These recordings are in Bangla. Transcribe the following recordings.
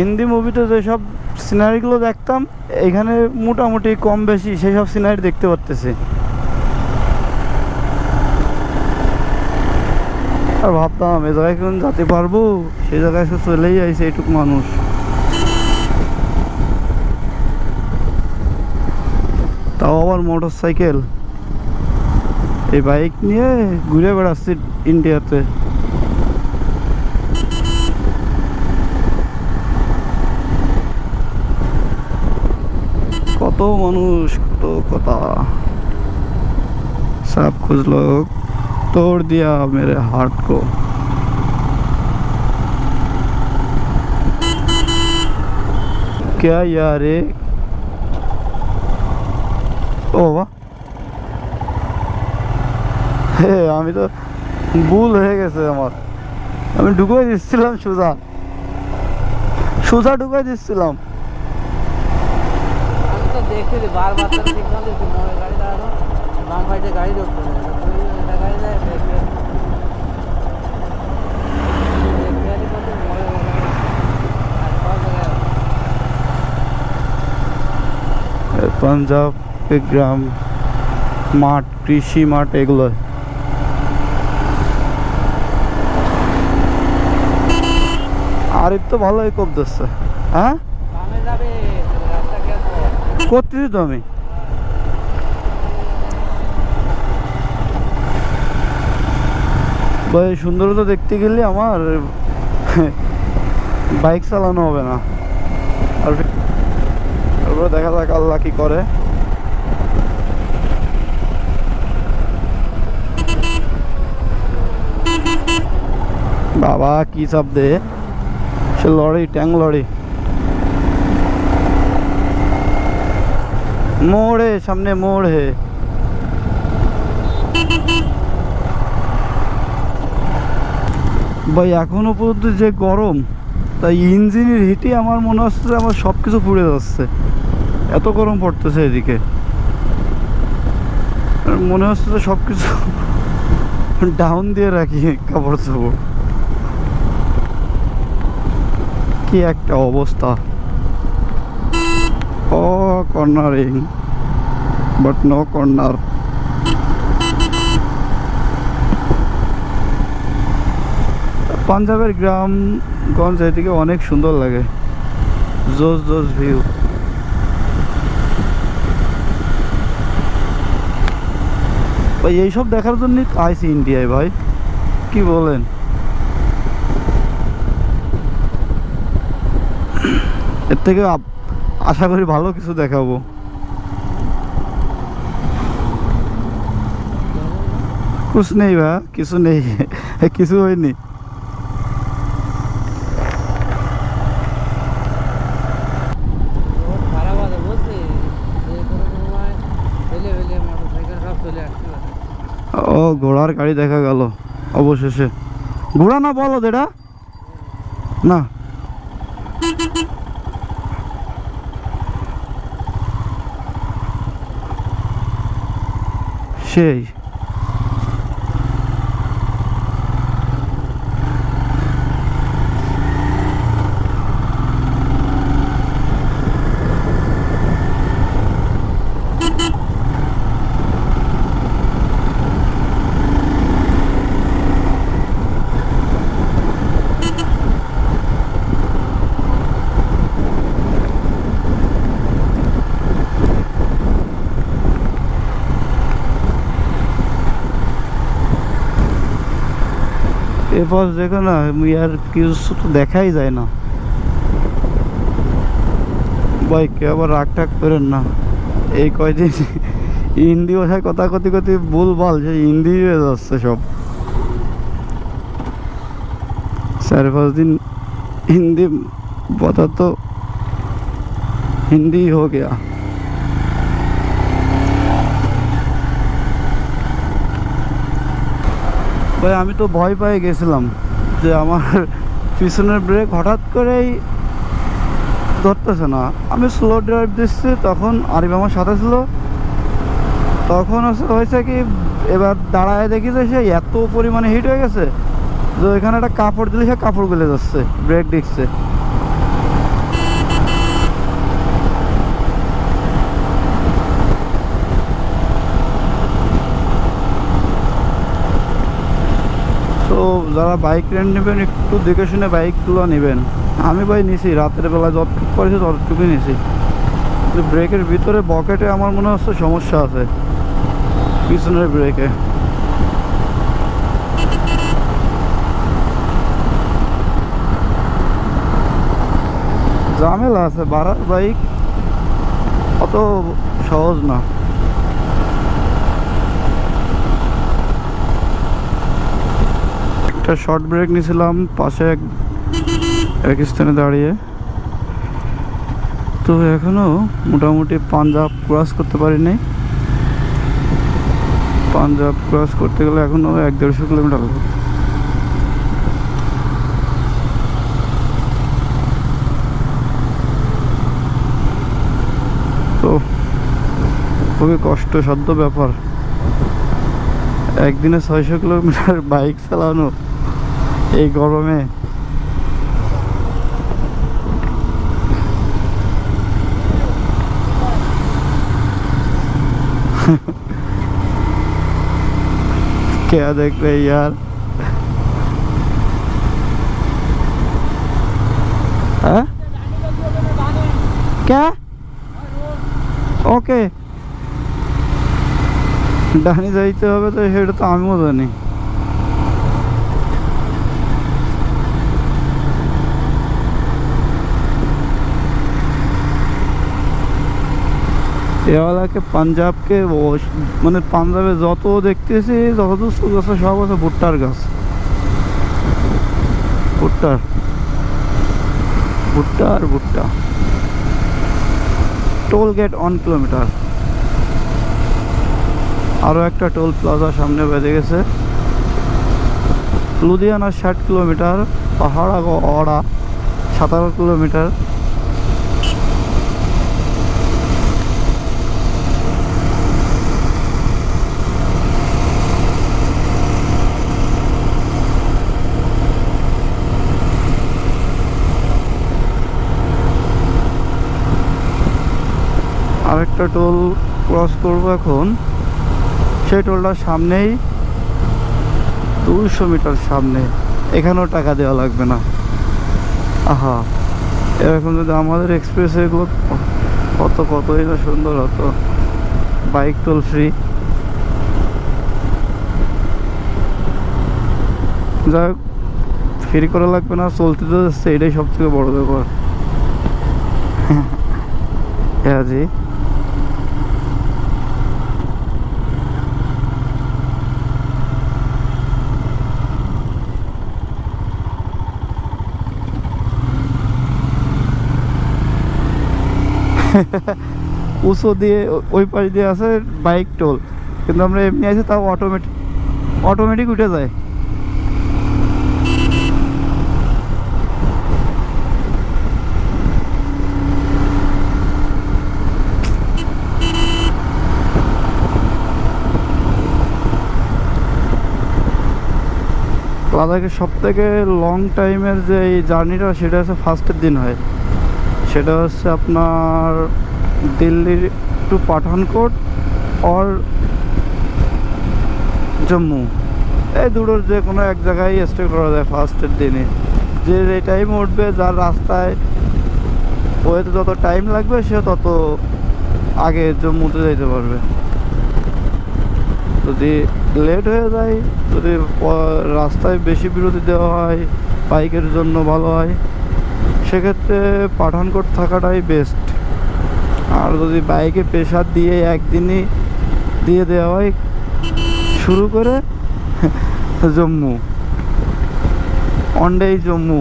হিন্দি মুভিতে যেসব সিনারিগুলো দেখতাম এখানে মোটামুটি কম বেশি সেই সব সিনারি দেখতে পারতেছি। আর ভাবতাম এ জায়গায় কোন যেতে পারবো, সেই জায়গায় সে চলেই আইছে এইটুক মানুষ। তাও আবার মোটর সাইকেল, এই বাইক নিয়ে ঘুরে বেড়াচ্ছি ইন্ডিয়াতে। কত মানুষ, কত কথা, সব कुछ लोग तोड़ दिया मेरे हार्ट को। क्या यार ও বাবা, হে আমি তো ভুল হয়ে গেছে আমার। আমি ঢুকাই দিচ্ছিলাম সোজা সোজা ঢুকাই দিচ্ছিলাম। আমি তো দেখছি বারবার তো সিগন্যাল দিচ্ছি, মোড়ে গাড়ি দাঁড়ানো, বাম সাইডে গাড়ি ঢুকছে না, এটা গাড়ি যায় দেখে মোড়ে পাঞ্জাব গ্রাম মাঠ, কৃষি মাঠ, এগুলো আরিফ তো ভালোই কোপ দিচ্ছে। হ্যাঁ বামে যাবে রাস্তা কেন করতেছি তো আমি। ভাই সুন্দরতা দেখতে গেলে আমার বাইক চালানো হবে না। আর তারপরে দেখা যাক আল্লাহ কি করে। বাবা কি চাপ দে, সে লরি, ট্যাং লরি। মোড়ে সামনে মোড় হে। ভাই এখনো পর্যন্ত যে গরম, তাই ইঞ্জিনের হিটে আমার মনে হচ্ছে যে আমার সব কিছু পুড়ে যাচ্ছে, এত গরম পড়তেছে এদিকে। মনে হচ্ছে যে সব কিছু ডাউন দিয়ে রাখি কাপড় চোপড়। কি একটা অবস্থা। ও কর্নারিং বাট নো কর্নার। পাঞ্জাবের গ্রামগঞ্জ এদিকে অনেক সুন্দর লাগে, জোস জোস ভিউ। ভাই এইসব দেখার জন্য আইসি ইন্ডিয়ায়, ভাই কি বলেন। এর থেকে আশা করি ভালো কিছু দেখাবো। कुछ नहीं ভাই, কিছু নেই, কিছু হয়নি। খারাপ আছে বলছি যে কোনো সময় ফেলে ফেলে মোটর সাইকেল সব চলে আসতে পারে। ও ঘোড়ার গাড়ি দেখা গেল অবশেষে। ঘোড়া না বলো এটা না, সেই এরপর দেখো না, আর কিছু তো দেখাই যায় না। ভাই কে আবার রাগ টাগ করেন না, এই কয়দিন হিন্দি ভাষায় কথা কথি কথি ভুলভাল, যে হিন্দি হয়ে যাচ্ছে সব। 4-5 दिन हिंदी बता तो हिंदी हो गया। ভাই আমি তো ভয় পেয়ে গেছিলাম যে আমার পিছনের ব্রেক হঠাৎ করেই ধরতেছে না। আমি স্লো ড্রাইভ দিচ্ছি, তখন আরিফ আমার সাথে ছিল। তখন হয়েছে কি, এবার দাঁড়ায় দেখি যে সে এত পরিমাণে হিট হয়ে গেছে যে এখানে একটা কাপড় দিলে সে কাপড় গলে যাচ্ছে ব্রেক ডিস্কে। যারা বাইক রেন্ট নেবেন একটু দেখে শুনে বাইকগুলো নেবেন। আমি ভাই নিছি, রাতের বেলা যতটুকু করেছি ততটুকুই নিছি, কিন্তু ব্রেকের ভিতরে বকেটে আমার মনে হচ্ছে সমস্যা আছে, পিছনের ব্রেকে। ঝামেলা আছে, ভাড়ার বাইক অত সহজ না। একটা শর্ট ব্রেক নিয়েছিলাম পাশে এক স্থানে দাঁড়িয়ে, তো এখনো মোটামুটি পাঞ্জাব ক্রস করতে পারিনি। পাঞ্জাব ক্রস করতে গেলে এখনো 1-1.5 কিলোমিটার লাগবে। তো খুবই কষ্টসাধ্য ব্যাপার, একদিনে 600 কিলোমিটার বাইক চালানো এই গরমে। क्या देख रहे यार? हाँ? क्या? ওকে, ডানি যাইতে হবে তো সেটা তো আমিও জানি। এওয়ালাকে পাঞ্জাবকে মানে পাঞ্জাবে যত দেখতেছি যত গাছ সব আছে ভুট্টার গাছ, ভুট্টা আর ভুট্টা। টোল গেট 1 কিলোমিটার, আরও একটা টোল প্লাজা সামনে বেঁধে গেছে। লুধিয়ানা 60 কিলোমিটার, পাহাড়া ওড়া 17 কিলোমিটার। আরেকটা টোল ক্রস করবো এখন, সেই টোলটার সামনেই 200 মিটার সামনে, এখানেও টাকা দেওয়া লাগবে না। আহা, এখন যদি আমাদের এক্সপ্রেস এগুলো কতই না সুন্দর হতো, বাইক টোল ফ্রি। যাই হোক, ফ্রি করা লাগবে না, চলতে তো যাচ্ছে, এটাই সব থেকে বড় ব্যাপার। হ্যাঁ জি। উঁচু দিয়ে ওই পাশ দিয়ে আছে বাইক টোল, কিন্তু আমরা এমনি আছি তাও অটোমেটিক উঠে যায়। লাদাখে সব থেকে লং টাইমের যে এই জার্নিটা সেটা হচ্ছে ফার্স্টের দিন হয়, সেটা হচ্ছে আপনার দিল্লির টু পাঠানকোট আর জম্মু, এই দুটোর যে কোনো এক জায়গায় স্টে করা যায় ফার্স্টের দিনে। যে টাইম উঠবে, যার রাস্তায় ওয়েতে যত টাইম লাগবে সে তত আগে জম্মুতে যেতে পারবে। যদি লেট হয়ে যায়, যদি রাস্তায় বেশি বিরতি দেওয়া হয়, বাইকের জন্য ভালো হয়, সেক্ষেত্রে পাঠানকোট থাকাটাই বেস্ট। আর যদি বাইকে প্রেশার দিয়ে একদিনই দিয়ে দেওয়া হয় শুরু করে জম্মু, ওয়ানডেই জম্মু,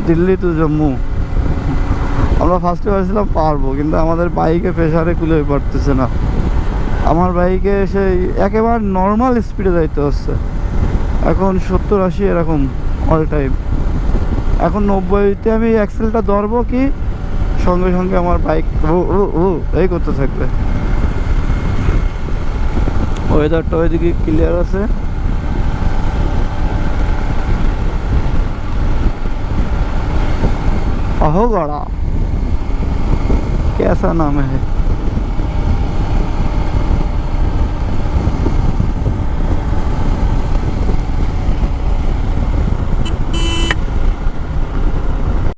দিল্লি টু জম্মু। আমরা ফার্স্টে ভাবছিলাম পারবো, কিন্তু আমাদের বাইকে প্রেশারে কুলে পারতেছে না। আমার বাইকে সেই একেবারে নর্মাল স্পিডে যাইতে হচ্ছে, এখন 70-80 এরকম অল টাইম। এখন 90-তে আমি অ্যাক্সেলটা ধরবো কি সঙ্গে সঙ্গে আমার বাইক এই করতে থাকবে। ওয়েদারটা ওইদিকে ক্লিয়ার আছে। अहोगढ़ा कैसा नाम है?